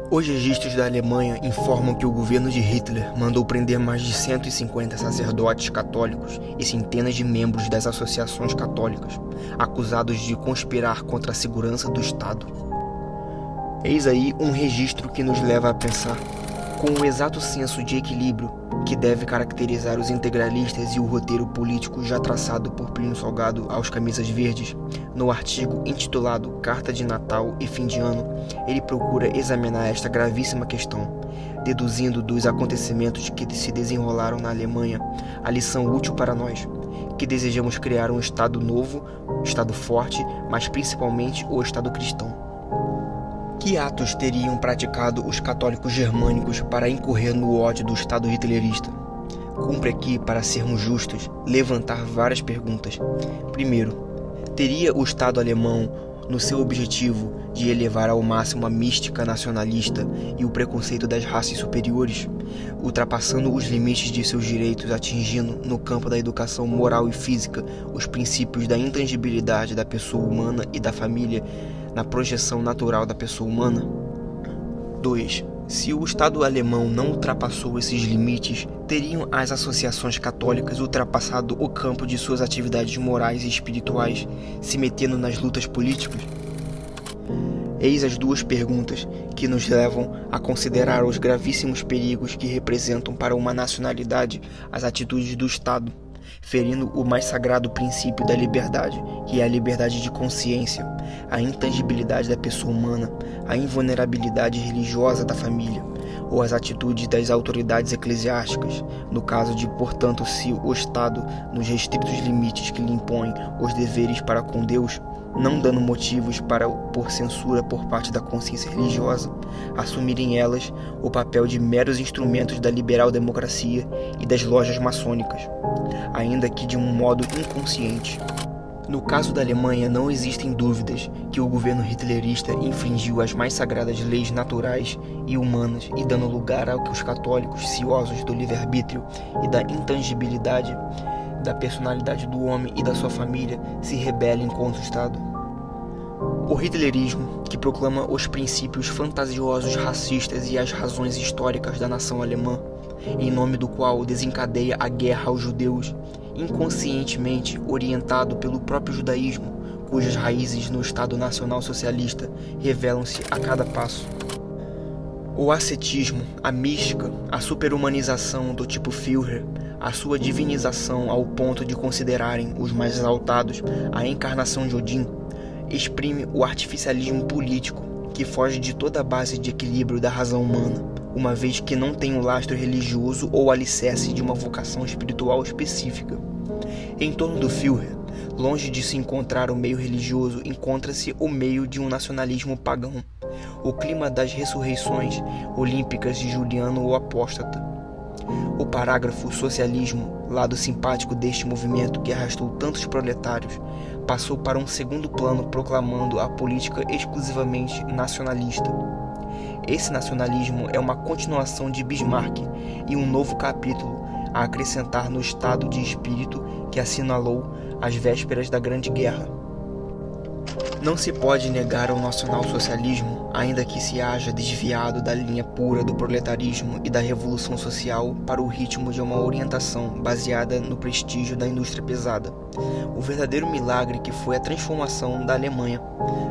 Os registros da Alemanha informam que o governo de Hitler mandou prender mais de 150 sacerdotes católicos e centenas de membros das associações católicas, acusados de conspirar contra a segurança do Estado. Eis aí um registro que nos leva a pensar, com o exato senso de equilíbrio que deve caracterizar os integralistas e o roteiro político já traçado por Plínio Salgado aos Camisas Verdes, no artigo intitulado Carta de Natal e Fim de Ano, ele procura examinar esta gravíssima questão, deduzindo dos acontecimentos que se desenrolaram na Alemanha a lição útil para nós, que desejamos criar um Estado novo, Estado forte, mas principalmente o Estado cristão. Que atos teriam praticado os católicos germânicos para incorrer no ódio do Estado hitlerista? Cumpre aqui, para sermos justos, levantar várias perguntas. Primeiro, teria o Estado alemão, no seu objetivo de elevar ao máximo a mística nacionalista e o preconceito das raças superiores, ultrapassando os limites de seus direitos, atingindo, no campo da educação moral e física, os princípios da intangibilidade da pessoa humana e da família, na projeção natural da pessoa humana? 2. Se o Estado alemão não ultrapassou esses limites, teriam as associações católicas ultrapassado o campo de suas atividades morais e espirituais, se metendo nas lutas políticas? Eis as duas perguntas que nos levam a considerar os gravíssimos perigos que representam para uma nacionalidade as atitudes do Estado, ferindo o mais sagrado princípio da liberdade, que é a liberdade de consciência, a intangibilidade da pessoa humana, a invulnerabilidade religiosa da família, ou as atitudes das autoridades eclesiásticas, no caso de, portanto, se o Estado, nos restritos limites que lhe impõe os deveres para com Deus, não dando motivos por censura por parte da consciência religiosa, assumirem elas o papel de meros instrumentos da liberal democracia e das lojas maçônicas, ainda que de um modo inconsciente. No caso da Alemanha, não existem dúvidas que o governo hitlerista infringiu as mais sagradas leis naturais e humanas e dando lugar a que os católicos, ciosos do livre-arbítrio e da intangibilidade da personalidade do homem e da sua família, se rebelem contra o Estado. O hitlerismo, que proclama os princípios fantasiosos racistas e as razões históricas da nação alemã, em nome do qual desencadeia a guerra aos judeus, inconscientemente orientado pelo próprio judaísmo, cujas raízes no Estado Nacional Socialista revelam-se a cada passo. O ascetismo, a mística, a superhumanização do tipo Führer, a sua divinização ao ponto de considerarem os mais exaltados a encarnação de Odin, exprime o artificialismo político que foge de toda a base de equilíbrio da razão humana, uma vez que não tem o lastro religioso ou alicerce de uma vocação espiritual específica. Em torno do Führer, longe de se encontrar o meio religioso, encontra-se o meio de um nacionalismo pagão, o clima das ressurreições olímpicas de Juliano o Apóstata. O parágrafo socialismo, lado simpático deste movimento que arrastou tantos proletários, passou para um segundo plano proclamando a política exclusivamente nacionalista. Esse nacionalismo é uma continuação de Bismarck e um novo capítulo a acrescentar no estado de espírito que assinalou as vésperas da Grande Guerra. Não se pode negar ao nacionalsocialismo, ainda que se haja desviado da linha pura do proletarismo e da revolução social para o ritmo de uma orientação baseada no prestígio da indústria pesada. O verdadeiro milagre que foi a transformação da Alemanha,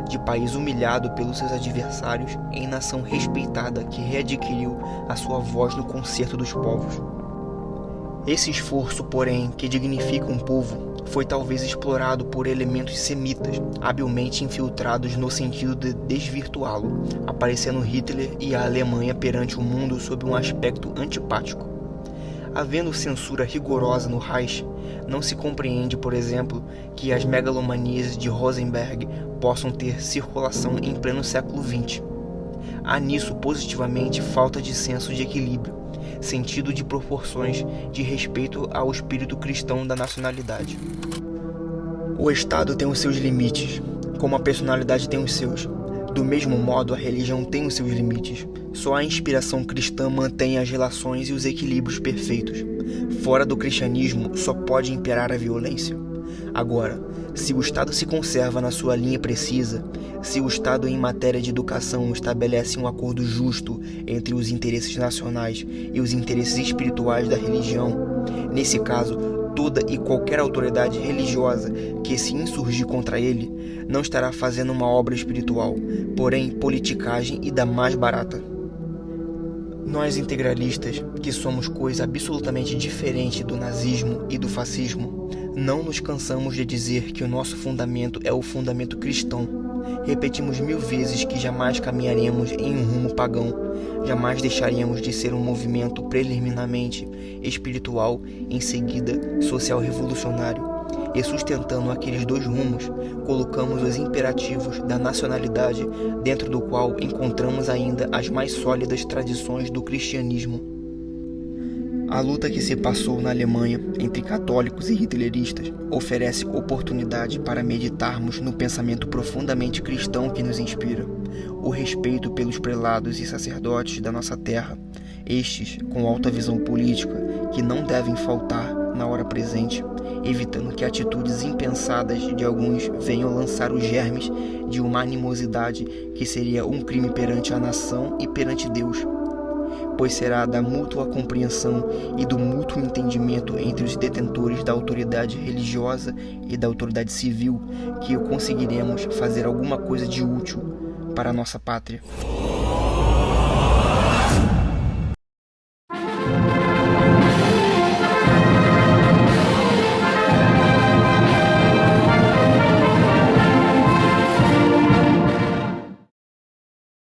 de país humilhado pelos seus adversários, em nação respeitada que readquiriu a sua voz no concerto dos povos. Esse esforço, porém, que dignifica um povo, foi talvez explorado por elementos semitas, habilmente infiltrados no sentido de desvirtuá-lo, aparecendo Hitler e a Alemanha perante o mundo sob um aspecto antipático. Havendo censura rigorosa no Reich, não se compreende, por exemplo, que as megalomanias de Rosenberg possam ter circulação em pleno século XX. Há nisso positivamente falta de senso de equilíbrio, sentido de proporções, de respeito ao espírito cristão da nacionalidade. O Estado tem os seus limites, como a personalidade tem os seus. Do mesmo modo, a religião tem os seus limites. Só a inspiração cristã mantém as relações e os equilíbrios perfeitos. Fora do cristianismo, só pode imperar a violência. Agora, Se o Estado se conserva na sua linha precisa, se o Estado em matéria de educação estabelece um acordo justo entre os interesses nacionais e os interesses espirituais da religião, nesse caso, toda e qualquer autoridade religiosa que se insurgir contra ele não estará fazendo uma obra espiritual, porém politicagem e da mais barata. Nós integralistas, que somos coisa absolutamente diferente do nazismo e do fascismo, não nos cansamos de dizer que o nosso fundamento é o fundamento cristão. Repetimos 1000 vezes que jamais caminharemos em um rumo pagão, jamais deixaríamos de ser um movimento preliminarmente espiritual, em seguida social revolucionário. E sustentando aqueles 2 rumos, colocamos os imperativos da nacionalidade, dentro do qual encontramos ainda as mais sólidas tradições do cristianismo. A luta que se passou na Alemanha entre católicos e hitleristas oferece oportunidade para meditarmos no pensamento profundamente cristão que nos inspira, o respeito pelos prelados e sacerdotes da nossa terra, estes com alta visão política que não devem faltar na hora presente, evitando que atitudes impensadas de alguns venham lançar os germes de uma animosidade que seria um crime perante a nação e perante Deus, pois será da mútua compreensão e do mútuo entendimento entre os detentores da autoridade religiosa e da autoridade civil que conseguiremos fazer alguma coisa de útil para a nossa pátria.